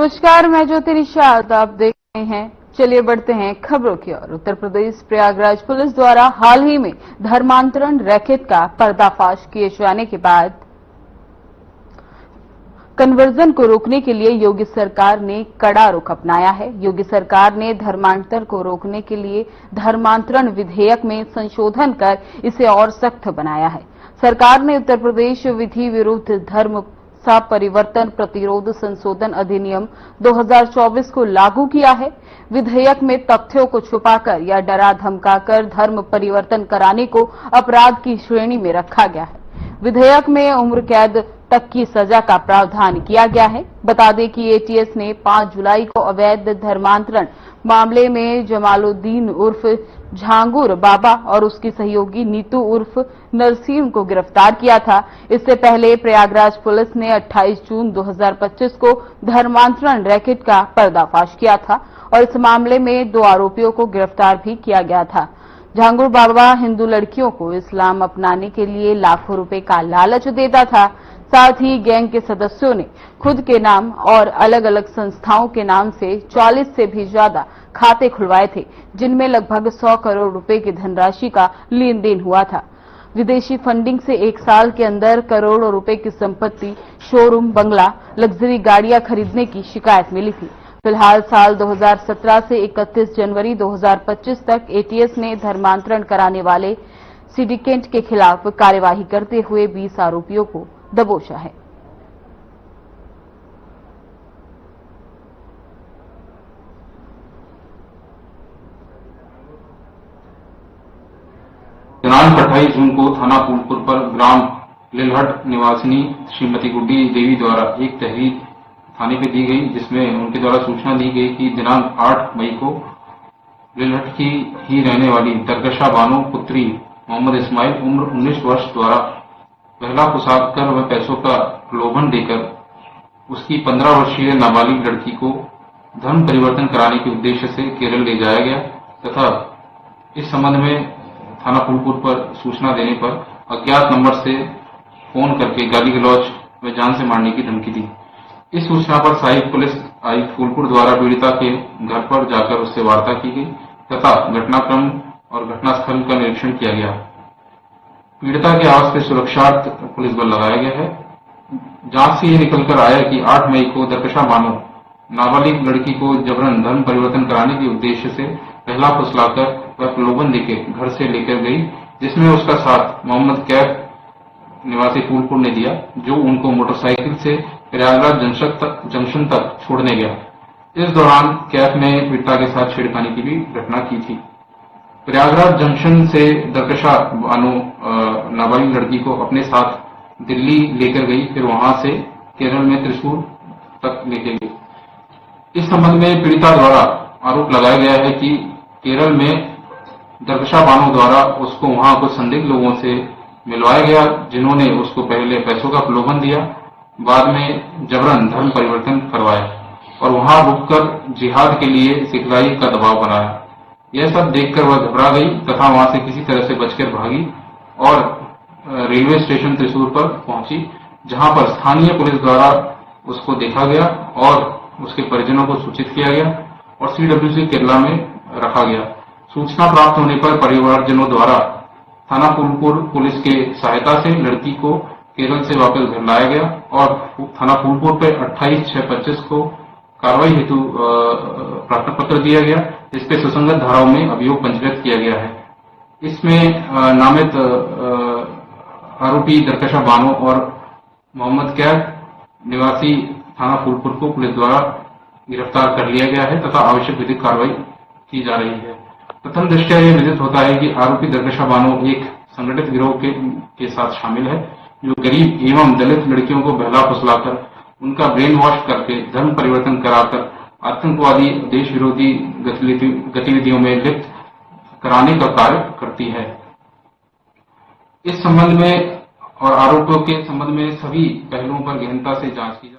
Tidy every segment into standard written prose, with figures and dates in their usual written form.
नमस्कार, मैं ज्योति निषाद। आप देख रहे हैं। चलिए बढ़ते हैं खबरों की ओर। उत्तर प्रदेश प्रयागराज पुलिस द्वारा हाल ही में धर्मांतरण रैकेट का पर्दाफाश किए जाने के बाद कन्वर्जन को रोकने के लिए योगी सरकार ने कड़ा रुख अपनाया है। योगी सरकार ने धर्मांतर को रोकने के लिए धर्मांतरण विधेयक में संशोधन कर इसे और सख्त बनाया है। सरकार ने उत्तर प्रदेश विधि विरुद्ध धर्म परिवर्तन प्रतिरोध संशोधन अधिनियम 2024 को लागू किया है। विधेयक में तथ्यों को छुपाकर या डरा धमकाकर धर्म परिवर्तन कराने को अपराध की श्रेणी में रखा गया है। विधेयक में उम्र कैद तक की सजा का प्रावधान किया गया है। बता दें कि एटीएस ने 5 जुलाई को अवैध धर्मांतरण मामले में जमालुद्दीन उर्फ झांगुर बाबा और उसकी सहयोगी नीतू उर्फ नरसीम को गिरफ्तार किया था। इससे पहले प्रयागराज पुलिस ने 28 जून 2025 को धर्मांतरण रैकेट का पर्दाफाश किया था और इस मामले में 2 आरोपियों को गिरफ्तार भी किया गया था। झांगुर बाबा हिंदू लड़कियों को इस्लाम अपनाने के लिए लाखों रुपए का लालच देता था। साथ ही गैंग के सदस्यों ने खुद के नाम और अलग अलग संस्थाओं के नाम से 40 से भी ज्यादा खाते खुलवाए थे, जिनमें लगभग 100 करोड़ रुपए की धनराशि का लेन देन हुआ था। विदेशी फंडिंग से 1 साल के अंदर करोड़ों रुपए की संपत्ति, शोरूम, बंगला, लग्जरी गाड़ियां खरीदने की शिकायत मिली थी। फिलहाल साल 2017 से 31 जनवरी 2025 तक एटीएस ने धर्मांतरण कराने वाले सिंडिकेट के खिलाफ कार्यवाही करते हुए 20 आरोपियों को दबोचा है। दिनांक 28 जून को थाना फूलपुर पर ग्राम लिलहट निवासिनी श्रीमती गुड्डी देवी द्वारा एक तहरीर थाने पे दी गई, जिसमें उनके द्वारा सूचना दी गई कि दिनांक 8 मई को लिलहट की ही रहने वाली दरकशा बानो पुत्री मोहम्मद इस्माइल उम्र 19 वर्ष द्वारा पहला पोशाक कर व पैसों का प्रलोभन देकर उसकी 15 वर्षीय नाबालिग लड़की को धर्म परिवर्तन कराने के उद्देश्य से केरल ले जाया गया तथा इस संबंध में थाना फूलपुर पर सूचना देने पर अज्ञात नंबर से फोन करके गाली गलौज व जान से मारने की धमकी दी। इस सूचना पर सहायक पुलिस आयुक्त फूलपुर द्वारा पीड़िता के घर पर जाकर उससे वार्ता की गई तथा घटनाक्रम और घटनास्थल का निरीक्षण किया गया। पीड़िता के आवास पर सुरक्षार्थ पुलिस बल लगाया गया है। जांच से यह निकलकर आया कि 8 मई को दरकशा बानो नाबालिग लड़की को जबरन धर्म परिवर्तन कराने के उद्देश्य से पहला फुसलाकर व प्रलोभन देके घर से लेकर गई, जिसमें उसका साथ मोहम्मद कैफ निवासी फूलपुर ने दिया, जो उनको मोटरसाइकिल से प्रयागराज जंक्शन तक छोड़ने गया। इस दौरान कैफ ने पीड़िता के साथ छेड़खानी की भी घटना की थी। प्रयागराज जंक्शन से दरकशा बानो नाबालिग लड़की को अपने साथ दिल्ली लेकर गई, फिर वहां से केरल में त्रिशूर तक लेकर गई। इस संबंध में पीड़िता द्वारा आरोप लगाया गया है कि केरल में दरकशा बानो द्वारा उसको वहां कुछ संदिग्ध लोगों से मिलवाया गया, जिन्होंने उसको पहले पैसों का प्रलोभन दिया, बाद में जबरन धर्म परिवर्तन करवाया और वहां रुककर जिहाद के लिए सिखलाई का दबाव बनाया। यह सब देखकर वह घबरा गई तथा वहां से किसी तरह से बचकर भागी और रेलवे स्टेशन त्रिशूर पर पहुंची, जहां पर स्थानीय पुलिस द्वारा उसको देखा गया और उसके परिजनों को सूचित किया गया और सीडब्ल्यूसी केरला में रखा गया। सूचना प्राप्त होने पर परिवारजनों द्वारा थाना फूलपुर पुलिस के सहायता से लड़की को केरल से वापस घर लाया गया और थाना फूलपुर पर 28/6/25 को कार्रवाई हेतु प्रार्थना पत्र दिया गया, जिसपे सुसंगत धाराओं में अभियोग पंजीकृत किया गया है। इसमें नामित आरोपी दरकशा बानो और मोहम्मद कैफ निवासी थाना फूलपुर को पुलिस द्वारा गिरफ्तार कर लिया गया है तथा आवश्यक विधिक कार्रवाई की जा रही है। प्रथम दृष्टया यह विदित होता है कि आरोपी दरकशा बानो एक संगठित गिरोह के साथ शामिल है, जो गरीब एवं दलित लड़कियों को बहला फुसलाकर उनका ब्रेन वॉश करके धर्म परिवर्तन कराकर आतंकवादी देश विरोधी गतिविधियों में लिप्त कराने का कार्य करती है। इस संबंध में और आरोपियों के संबंध में सभी पहलुओं पर गहनता से जांच की जाए।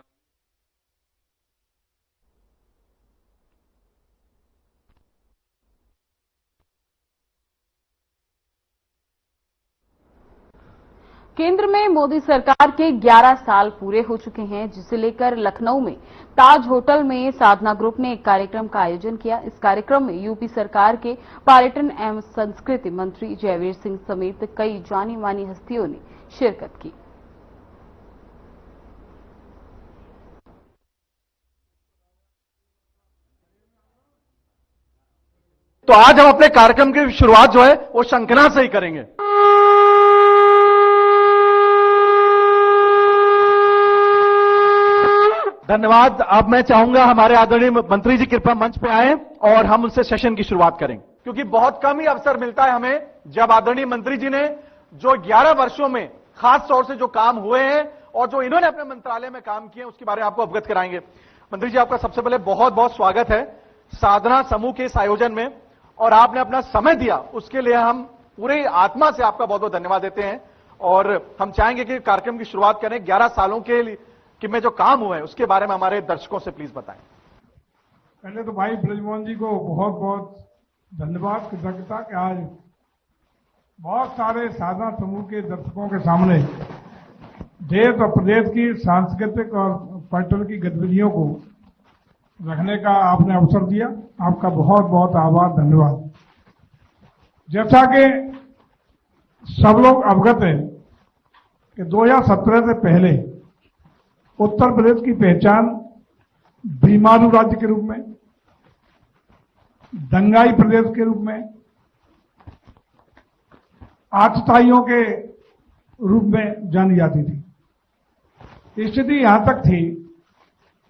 केंद्र में मोदी सरकार के 11 साल पूरे हो चुके हैं, जिसे लेकर लखनऊ में ताज होटल में साधना ग्रुप ने एक कार्यक्रम का आयोजन किया। इस कार्यक्रम में यूपी सरकार के पर्यटन एवं संस्कृति मंत्री जयवीर सिंह समेत कई जानी मानी हस्तियों ने शिरकत की। तो आज हम अपने कार्यक्रम की शुरुआत जो है वो शंखना से ही करेंगे। धन्यवाद। अब मैं चाहूंगा हमारे आदरणीय मंत्री जी कृपया मंच पे आए और हम उनसे सेशन की शुरुआत करें, क्योंकि बहुत कम ही अवसर मिलता है हमें जब आदरणीय मंत्री जी ने जो 11 वर्षों में खास तौर से जो काम हुए हैं और जो इन्होंने अपने मंत्रालय में काम किए उसके बारे में आपको अवगत कराएंगे। मंत्री जी, आपका सबसे पहले बहुत बहुत स्वागत है साधना समूह के इस आयोजन में, और आपने अपना समय दिया उसके लिए हम पूरी आत्मा से आपका बहुत बहुत धन्यवाद देते हैं। और हम चाहेंगे कि कार्यक्रम की शुरुआत करें। 11 सालों के लिए कि में जो काम हुए हैं उसके बारे में हमारे दर्शकों से प्लीज बताएं। पहले तो भाई ब्रजमोहन जी को बहुत बहुत धन्यवाद, कृतज्ञता कि आज बहुत सारे साधना समूह के दर्शकों के सामने देश और प्रदेश की सांस्कृतिक और पर्यटन की गतिविधियों को रखने का आपने अवसर दिया। आपका बहुत बहुत आभार, धन्यवाद। जैसा कि सब लोग अवगत हैं कि 2017 से पहले उत्तर प्रदेश की पहचान बीमारू राज्य के रूप में, दंगाई प्रदेश के रूप में, आतताइयों के रूप में जानी जाती थी। स्थिति यहां तक थी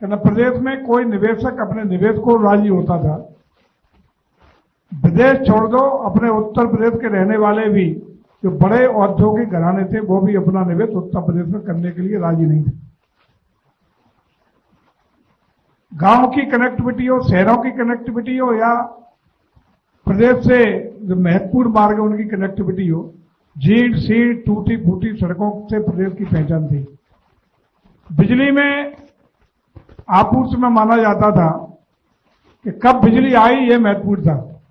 कि न प्रदेश में कोई निवेशक अपने निवेश को राजी होता था। विदेश छोड़ दो, अपने उत्तर प्रदेश के रहने वाले भी जो बड़े औद्योगिक घराने थे वो भी अपना निवेश उत्तर प्रदेश में करने के लिए राजी नहीं थे। गांव की कनेक्टिविटी हो, शहरों की कनेक्टिविटी हो, या प्रदेश से जो महत्वपूर्ण मार्ग है उनकी कनेक्टिविटी हो, जीट सीट टूटी फूटी सड़कों से प्रदेश की पहचान थी। बिजली में आपूर्ति में माना जाता था कि कब बिजली आई ये महत्वपूर्ण था,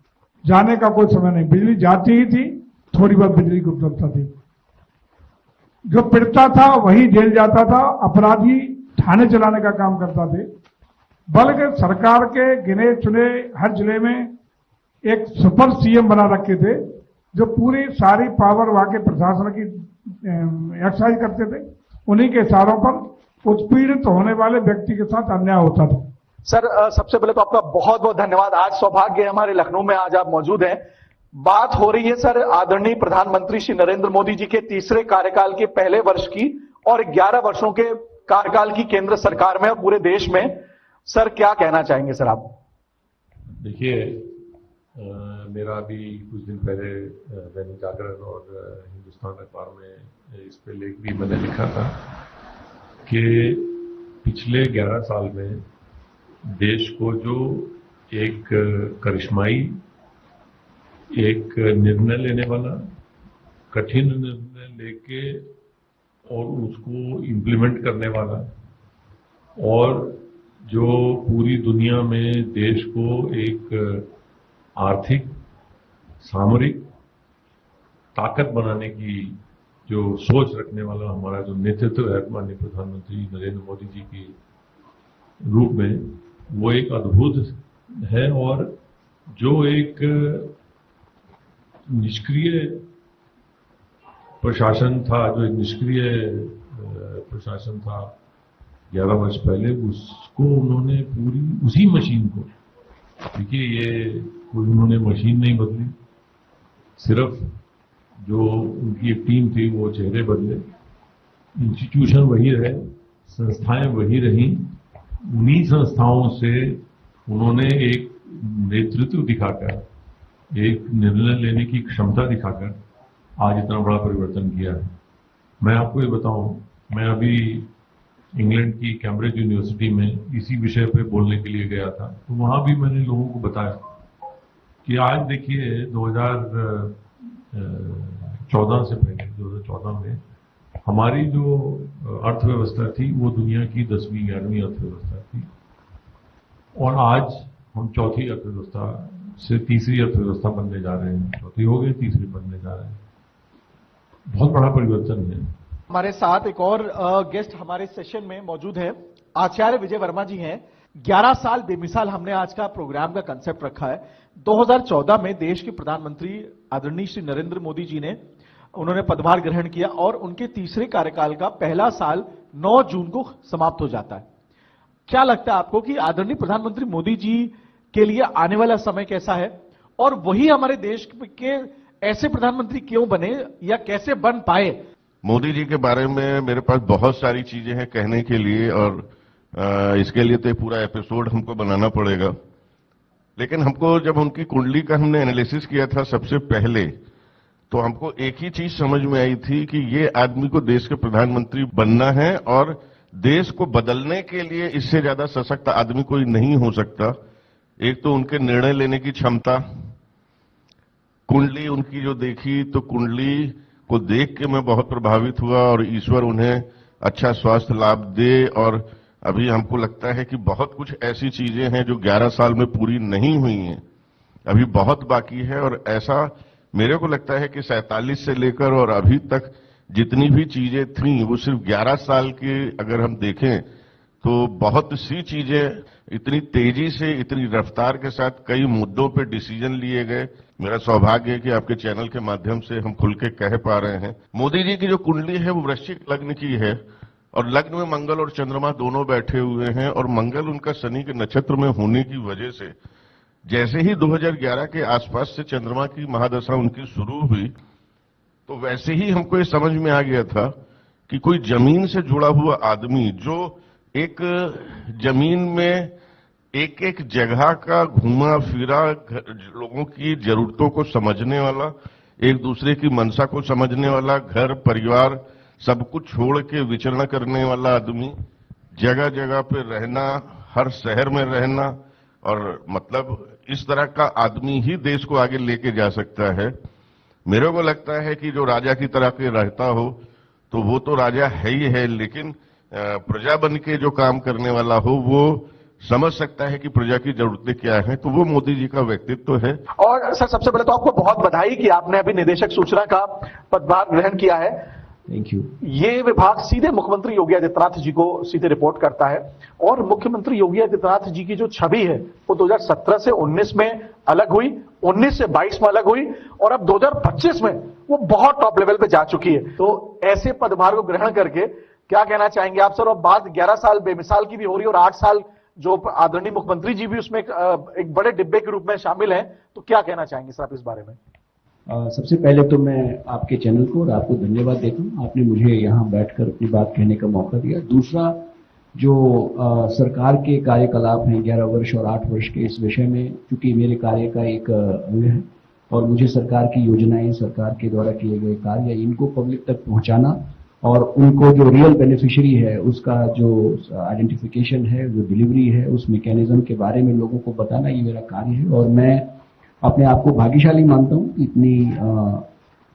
जाने का कोई समय नहीं। बिजली जाती ही थी, थोड़ी बहुत बिजली की उपलब्धता थी। जो पीड़ता था वही जेल जाता था, अपराधी थाने चलाने का काम करता थे। बल्कि सरकार के गिने चुने हर जिले में एक सुपर सीएम बना रखे थे जो पूरी सारी पावर वहां के प्रशासन की एक्सरसाइज करते थे। उन्हीं के इशारों पर उत्पीड़ित होने वाले व्यक्ति के साथ अन्याय होता था। सर, सबसे पहले तो आपका बहुत बहुत धन्यवाद। आज सौभाग्य है हमारे लखनऊ में आज आप मौजूद हैं। बात हो रही है सर आदरणीय प्रधानमंत्री श्री नरेंद्र मोदी जी के तीसरे कार्यकाल के पहले वर्ष की और 11 वर्षों के कार्यकाल की केंद्र सरकार में और पूरे देश में। सर, क्या कहना चाहेंगे सर आप? देखिए, मेरा अभी कुछ दिन पहले दैनिक जागरण और हिंदुस्तान अखबार में इस पे लेख भी मैंने लिखा था कि पिछले 11 साल में देश को जो एक करिश्माई, एक निर्णय लेने वाला, कठिन निर्णय लेके और उसको इम्प्लीमेंट करने वाला, और जो पूरी दुनिया में देश को एक आर्थिक सामरिक ताकत बनाने की जो सोच रखने वाला हमारा जो नेतृत्व है माननीय प्रधानमंत्री नरेंद्र मोदी जी के रूप में, वो एक अद्भुत है। और जो एक निष्क्रिय प्रशासन था, जो एक निष्क्रिय प्रशासन था 11 वर्ष पहले, उसको उन्होंने पूरी उसी मशीन को, देखिए ये कोई उन्होंने मशीन नहीं बदली, सिर्फ जो उनकी एक टीम थी वो चेहरे बदले, इंस्टीट्यूशन वही रहे, संस्थाएं वही रहीं। उन्हीं संस्थाओं से उन्होंने एक नेतृत्व दिखाकर, एक निर्णय लेने की क्षमता दिखाकर आज इतना बड़ा परिवर्तन किया है। मैं आपको ये बताऊं, मैं अभी इंग्लैंड की कैम्ब्रिज यूनिवर्सिटी में इसी विषय पे बोलने के लिए गया था, तो वहां भी मैंने लोगों को बताया कि आज देखिए 2014 से पहले 2014 में हमारी जो अर्थव्यवस्था थी वो दुनिया की 10वीं 11वीं अर्थव्यवस्था थी, और आज हम चौथी अर्थव्यवस्था से तीसरी अर्थव्यवस्था बनने जा रहे हैं। चौथी हो गई, तीसरी बनने जा रहे हैं। बहुत बड़ा परिवर्तन है। हमारे साथ एक और गेस्ट हमारे सेशन में मौजूद है, आचार्य विजय वर्मा जी हैं। 11 साल बेमिसाल हमने आज का प्रोग्राम का कंसेप्ट रखा है। 2014 में देश के प्रधानमंत्री आदरणीय श्री नरेंद्र मोदी जी ने उन्होंने पदभार ग्रहण किया और उनके तीसरे कार्यकाल का पहला साल 9 जून को समाप्त हो जाता है। क्या लगता है आपको कि आदरणीय प्रधानमंत्री मोदी जी के लिए आने वाला समय कैसा है और वही हमारे देश के ऐसे प्रधानमंत्री क्यों बने या कैसे बन पाए? मोदी जी के बारे में मेरे पास बहुत सारी चीजें हैं कहने के लिए और इसके लिए तो पूरा एपिसोड हमको बनाना पड़ेगा। लेकिन हमको जब उनकी कुंडली का हमने एनालिसिस किया था सबसे पहले, तो हमको एक ही चीज समझ में आई थी कि ये आदमी को देश के प्रधानमंत्री बनना है और देश को बदलने के लिए इससे ज्यादा सशक्त आदमी कोई नहीं हो सकता। एक तो उनके निर्णय लेने की क्षमता, कुंडली उनकी जो देखी तो कुंडली को देख के मैं बहुत प्रभावित हुआ और ईश्वर उन्हें अच्छा स्वास्थ्य लाभ दे। और अभी हमको लगता है कि बहुत कुछ ऐसी चीजें हैं जो 11 साल में पूरी नहीं हुई हैं, अभी बहुत बाकी है। और ऐसा मेरे को लगता है कि 47 से लेकर और अभी तक जितनी भी चीजें थी वो सिर्फ 11 साल के अगर हम देखें तो बहुत सी चीजें इतनी तेजी से, इतनी रफ्तार के साथ कई मुद्दों पे डिसीजन लिए गए। मेरा सौभाग्य है कि आपके चैनल के माध्यम से हम खुल के कह पा रहे हैं। मोदी जी की जो कुंडली है वो वृश्चिक लग्न की है और लग्न में मंगल और चंद्रमा दोनों बैठे हुए हैं और मंगल उनका शनि के नक्षत्र में होने की वजह से जैसे ही 2011 के आसपास से चंद्रमा की महादशा उनकी शुरू हुई तो वैसे ही हमको ये समझ में आ गया था कि कोई जमीन से जुड़ा हुआ आदमी जो एक जमीन में एक एक जगह का घूमा फिरा, लोगों की जरूरतों को समझने वाला, एक दूसरे की मनसा को समझने वाला, घर परिवार सब कुछ छोड़ के विचरण करने वाला आदमी, जगह जगह पे रहना, हर शहर में रहना, और मतलब इस तरह का आदमी ही देश को आगे लेके जा सकता है। मेरे को लगता है कि जो राजा की तरह के रहता हो तो वो तो राजा है ही है, लेकिन प्रजा बन के जो काम करने वाला हो वो समझ सकता है कि प्रजा की जरूरतें क्या हैं, तो वो मोदी जी का व्यक्तित्व है। और सर सबसे पहले तो आपको बहुत बधाई कि आपने अभी निदेशक सूचना का पदभार ग्रहण किया है। Thank you. ये विभाग सीधे मुख्यमंत्री योगी आदित्यनाथ जी को सीधे रिपोर्ट करता है और मुख्यमंत्री योगी आदित्यनाथ जी की जो छवि है वो 2017 से 19 में अलग हुई, 19 से 22 में अलग हुई और अब 2025 में वो बहुत टॉप लेवल पे जा चुकी है। तो ऐसे पदभार को ग्रहण करके क्या कहना चाहेंगे आप सर? और बात 11 साल बेमिसाल की भी हो रही है और 8 साल जो आदरणीय मुख्यमंत्री जी भी उसमें एक बड़े डिब्बे के रूप में शामिल हैं, तो क्या कहना चाहेंगे सर आप इस बारे में? सबसे पहले तो मैं आपके चैनल को और आपको धन्यवाद देता हूं, आपने मुझे यहां बैठकर अपनी बात कहने का मौका दिया। दूसरा, जो सरकार के कार्यकलाप हैं 11 वर्ष और 8 वर्ष के, इस विषय में चूंकि मेरे कार्य का एक अंग है और मुझे सरकार की योजनाएं, सरकार के द्वारा किए गए कार्य, इनको पब्लिक तक पहुंचाना और उनको जो रियल बेनिफिशियरी है उसका जो आइडेंटिफिकेशन है, जो डिलीवरी है, उस मैकेनिज्म के बारे में लोगों को बताना, ये मेरा कार्य है। और मैं अपने आप को भाग्यशाली मानता हूं, इतनी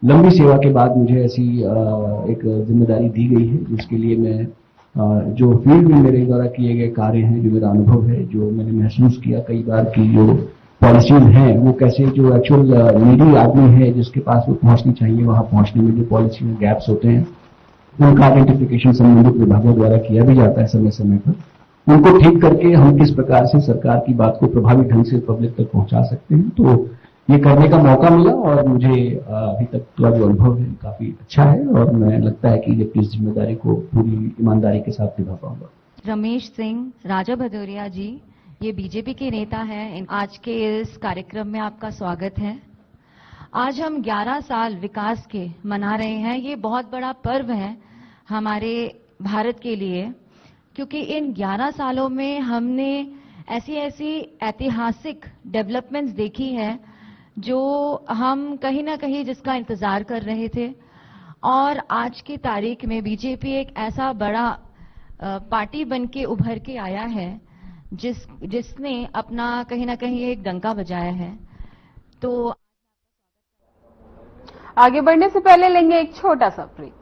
लंबी सेवा के बाद मुझे ऐसी एक जिम्मेदारी दी गई है, जिसके लिए मैं जो फील्ड में मेरे द्वारा किए गए कार्य हैं, जो मेरा अनुभव है, जो मैंने महसूस किया कई बार की जो पॉलिसीज हैं वो कैसे जो एक्चुअल नीडी आदमी है जिसके पास वो पहुंचनी चाहिए, वहां पहुंचने में जो पॉलिसी में गैप्स होते हैं उनका आइडेंटिफिकेशन संबंधित विभागों द्वारा किया भी जाता है समय समय पर। उनको ठीक करके हम किस प्रकार से सरकार की बात को प्रभावी ढंग से पब्लिक तक पहुंचा सकते हैं, तो ये करने का मौका मिला और मुझे अभी तक का जो अनुभव है काफी अच्छा है और मैं लगता है कि इस जिम्मेदारी को पूरी ईमानदारी के साथ निभा पाऊंगा। रमेश सिंह, राजा भदौरिया जी, ये बीजेपी के नेता हैं। आज के इस कार्यक्रम में आपका स्वागत है। आज हम 11 साल विकास के मना रहे हैं। ये बहुत बड़ा पर्व है हमारे भारत के लिए, क्योंकि इन 11 सालों में हमने ऐसी ऐतिहासिक डेवलपमेंट्स देखी है जो हम कहीं ना कहीं जिसका इंतजार कर रहे थे। और आज की तारीख में बीजेपी एक ऐसा बड़ा पार्टी बन के उभर के आया है जिसने अपना कहीं ना कहीं एक डंका बजाया है। तो आगे बढ़ने से पहले लेंगे एक छोटा सा ब्रेक।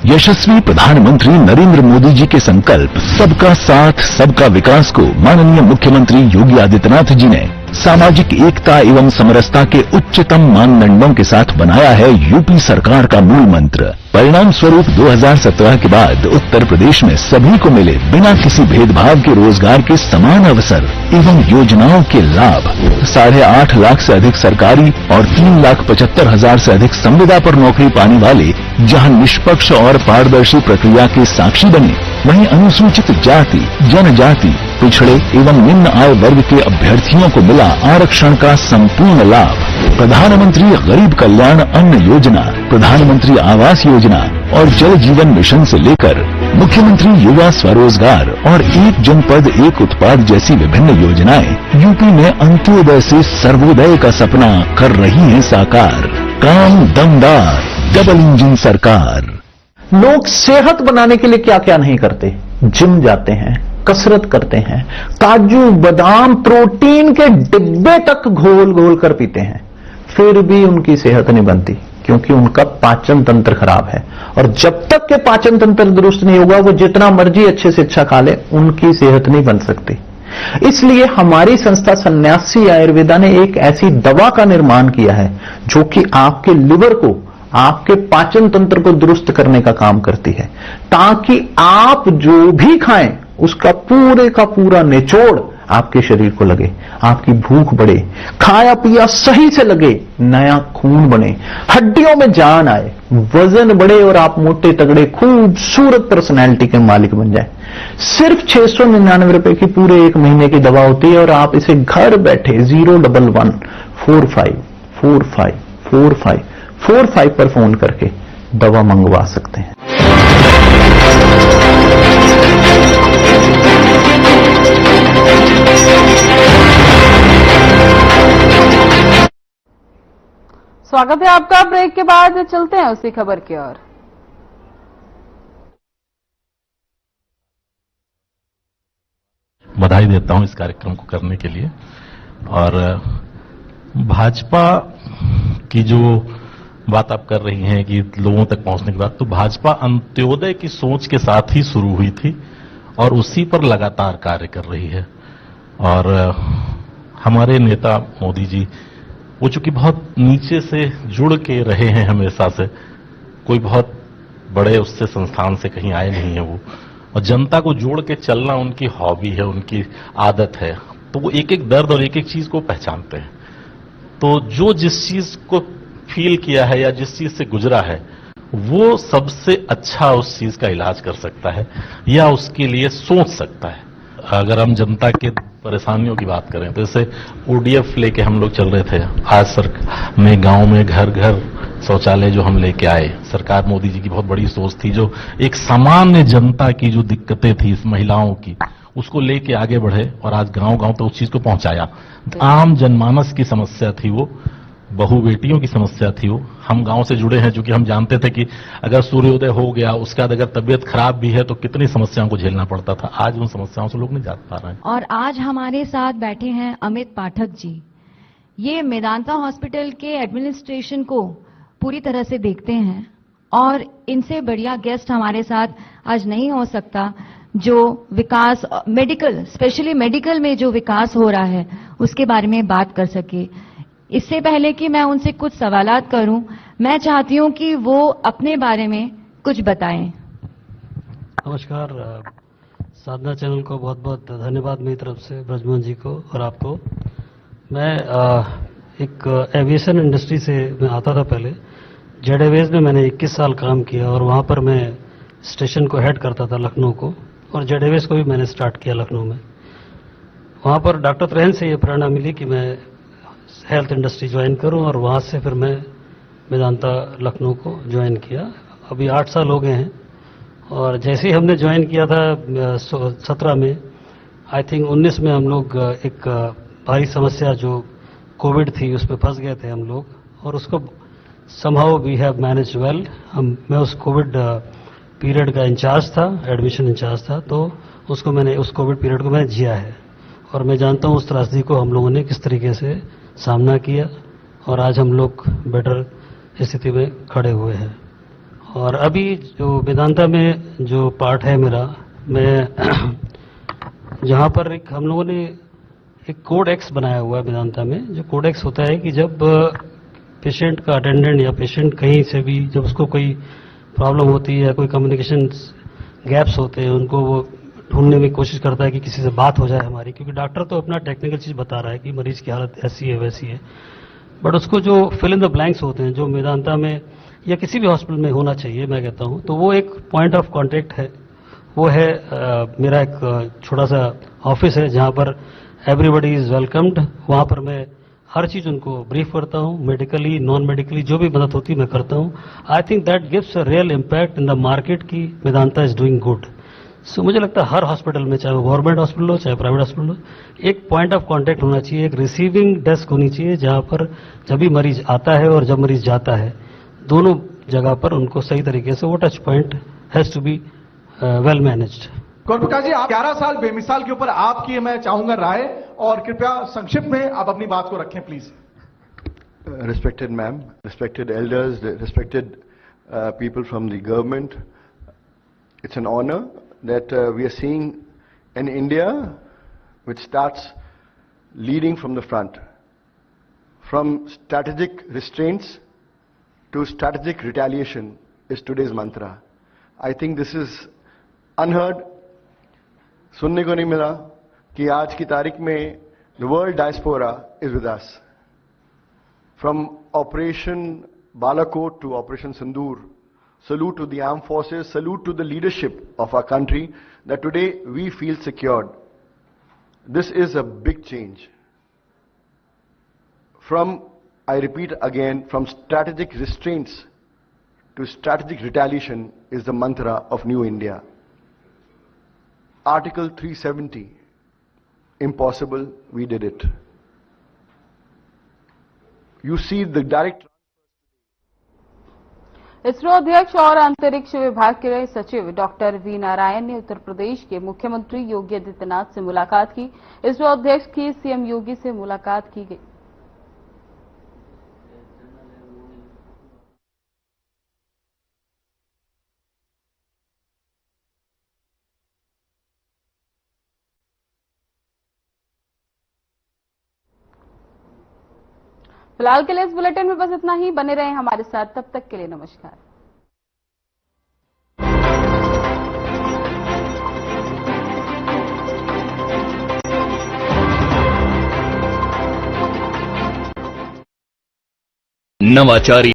यशस्वी प्रधानमंत्री नरेंद्र मोदी जी के संकल्प सबका साथ सबका विकास को माननीय मुख्यमंत्री योगी आदित्यनाथ जी ने सामाजिक एकता एवं समरसता के उच्चतम मानदंडों के साथ बनाया है यूपी सरकार का मूल मंत्र। परिणाम स्वरूप 2017 के बाद उत्तर प्रदेश में सभी को मिले बिना किसी भेदभाव के रोजगार के समान अवसर एवं योजनाओं के लाभ। 8.5 लाख से अधिक सरकारी और 3,75,000 से अधिक संविदा पर नौकरी पाने वाले जहां निष्पक्ष और पारदर्शी प्रक्रिया के साक्षी बने, वहीं अनुसूचित जाति, जनजाति, पिछड़े एवं निम्न आय वर्ग के अभ्यर्थियों को मिला आरक्षण का संपूर्ण लाभ। प्रधानमंत्री गरीब कल्याण अन्न योजना, प्रधानमंत्री आवास योजना और जल जीवन मिशन से लेकर मुख्यमंत्री युवा स्वरोजगार और एक जनपद एक उत्पाद जैसी विभिन्न योजनाएं यूपी में अंत्योदय से सर्वोदय का सपना कर रही हैं साकार। काम दमदार, डबल इंजन सरकार। लोग सेहत बनाने के लिए क्या क्या नहीं करते, जिम जाते हैं, कसरत करते हैं, काजू बादाम प्रोटीन के डिब्बे तक घोल घोल कर पीते हैं, फिर भी उनकी सेहत नहीं बनती क्योंकि उनका पाचन तंत्र खराब है। और जब तक के पाचन तंत्र दुरुस्त नहीं होगा, वो जितना मर्जी अच्छे से अच्छा खा ले, उनकी सेहत नहीं बन सकती। इसलिए हमारी संस्था सन्यासी आयुर्वेदा ने एक ऐसी दवा का निर्माण किया है जो कि आपके लिवर को, आपके पाचन तंत्र को दुरुस्त करने का काम करती है, ताकि आप जो भी खाएं उसका पूरे का पूरा निचोड़ आपके शरीर को लगे, आपकी भूख बढ़े, खाया पिया सही से लगे, नया खून बने, हड्डियों में जान आए, वजन बढ़े और आप मोटे तगड़े खूबसूरत पर्सनैलिटी के मालिक बन जाए। सिर्फ 699 रुपए की पूरे 1 महीने की दवा होती है और आप इसे घर बैठे 01145454545 पर फोन करके दवा मंगवा सकते हैं। स्वागत है आपका। ब्रेक के बाद चलते हैं उसी खबर की ओर। बधाई देता हूं इस कार्यक्रम को करने के लिए। और भाजपा की जो बात आप कर रही हैं कि लोगों तक पहुंचने की बात, तो भाजपा अंत्योदय की सोच के साथ ही शुरू हुई थी और उसी पर लगातार कार्य कर रही है। और हमारे नेता मोदी जी, वो चूंकि बहुत नीचे से जुड़ के रहे हैं हमेशा से, कोई बहुत बड़े उससे संस्थान से कहीं आए नहीं है वो, और जनता को जोड़ के चलना उनकी हॉबी है, उनकी आदत है। तो वो एक एक दर्द और एक एक चीज को पहचानते हैं। तो जो जिस चीज को फील किया है या जिस चीज से गुजरा है, वो सबसे अच्छा उस चीज का इलाज कर सकता है या उसके लिए सोच सकता है। अगर हम जनता के परेशानियों की बात करें तो जैसे ओडीएफ लेके हम लोग चल रहे थे, आज सरकार में गांव में घर घर शौचालय जो हम लेके आए, सरकार मोदी जी की बहुत बड़ी सोच थी। जो एक सामान्य जनता की जो दिक्कतें थी इस महिलाओं की, उसको लेके आगे बढ़े और आज गांव गांव तक उस चीज को पहुंचाया। आम जनमानस की समस्या थी वो, बहु बेटियों की समस्या थी वो। हम गांव से जुड़े हैं, क्योंकि हम जानते थे कि अगर सूर्योदय हो गया, उसके बाद अगर तबीयत खराब भी है तो कितनी समस्याओं को झेलना पड़ता था। आज उन समस्याओं से लोग नहीं जा पा रहे हैं। और आज हमारे साथ बैठे हैं अमित पाठक जी। ये मेदांता हॉस्पिटल के एडमिनिस्ट्रेशन को पूरी तरह से देखते हैं और इनसे बढ़िया गेस्ट हमारे साथ आज नहीं हो सकता, जो विकास मेडिकल, स्पेशली मेडिकल में जो विकास हो रहा है उसके बारे में बात कर सके। इससे पहले कि मैं उनसे कुछ सवालात करूं, मैं चाहती हूं कि वो अपने बारे में कुछ बताएं। नमस्कार, साधना चैनल को बहुत बहुत धन्यवाद मेरी तरफ से, ब्रजमोहन जी को और आपको। मैं एक एविएशन इंडस्ट्री से मैं आता था पहले। जेड एयरवेज में मैंने 21 साल काम किया और वहाँ पर मैं स्टेशन को हेड करता था लखनऊ को, और जेड एयरवेज को भी मैंने स्टार्ट किया लखनऊ में। वहाँ पर डॉक्टर त्रेहन से ये प्रेरणा मिली कि मैं हेल्थ इंडस्ट्री ज्वाइन करूं, और वहाँ से फिर मैं मेदांता लखनऊ को ज्वाइन किया। अभी 8 साल हो गए हैं। और जैसे ही हमने ज्वाइन किया था 17 में, आई थिंक 19 में हम लोग एक भारी समस्या जो कोविड थी उसमें फंस गए थे हम लोग, और उसको somehow we have manage well. मैं उस कोविड पीरियड का इंचार्ज था, एडमिशन इंचार्ज था, तो उस कोविड पीरियड को मैंने जिया है और मैं जानता हूँ उस त्रासदी को हम लोगों ने किस तरीके से सामना किया और आज हम लोग बेटर स्थिति में खड़े हुए हैं। और अभी जो वेदांता में जो पार्ट है मेरा, मैं जहाँ पर एक हम लोगों ने एक कोड एक्स बनाया हुआ है वेदांता में। जो कोड एक्स होता है कि जब पेशेंट का अटेंडेंट या पेशेंट कहीं से भी जब उसको कोई प्रॉब्लम होती है या कोई कम्युनिकेशन गैप्स होते हैं, उनको वो ढूंढने में कोशिश करता है कि किसी से बात हो जाए हमारी, क्योंकि डॉक्टर तो अपना टेक्निकल चीज़ बता रहा है कि मरीज की हालत ऐसी है वैसी है, बट उसको जो फिल इन द ब्लैंक्स होते हैं जो वेदांता में या किसी भी हॉस्पिटल में होना चाहिए, मैं कहता हूँ, तो वो एक पॉइंट ऑफ कॉन्टेक्ट है। वो है मेरा एक छोटा सा ऑफिस है जहाँ पर एवरीबडी इज वेलकम्ड। वहाँ पर मैं हर चीज़ उनको ब्रीफ करता हूँ, मेडिकली नॉन मेडिकली जो भी मदद होती है मैं करता हूँ। I think that gives a real impact in the market की वेदांता इज डूइंग गुड। सो मुझे लगता है हर हॉस्पिटल में, चाहे वो गवर्नमेंट हॉस्पिटल हो चाहे प्राइवेट हॉस्पिटल हो, एक पॉइंट ऑफ कांटेक्ट होना चाहिए, एक रिसीविंग डेस्क होनी चाहिए जहां पर जब भी मरीज आता है और जब मरीज जाता है, दोनों जगह पर उनको सही तरीके से वो touch point has to be well managed. Gaur Prakash ji, आप 11 साल बेमिसाल के ऊपर आपकी मैं चाहूंगा राय, और कृपया संक्षिप्त में आप अपनी बात को रखें please. Respected ma'am, respected elders, respected people from the government, it's an honor that we are seeing an India which starts leading from the front. From strategic restraints to strategic retaliation is today's mantra. I think this is unheard. सुनने को नहीं मिला कि आज की तारीख में the world diaspora is with us. From Operation Balakot to Operation Sindoor, salute to the armed forces, salute to the leadership of our country that today we feel secured. This is a big change. From, I repeat again, from strategic restraints to strategic retaliation is the mantra of New India. Article 370, impossible, we did it. You see the direct. ISRO अध्यक्ष और अंतरिक्ष विभाग के सचिव doctor V Narayan ने उत्तर प्रदेश के मुख्यमंत्री योगी आदित्यनाथ से मुलाकात की। इसरो अध्यक्ष की सीएम योगी से मुलाकात की गई। फिलहाल के लिए इस बुलेटिन में बस इतना ही। बने रहें हमारे साथ, तब तक के लिए नमस्कार। नवाचारी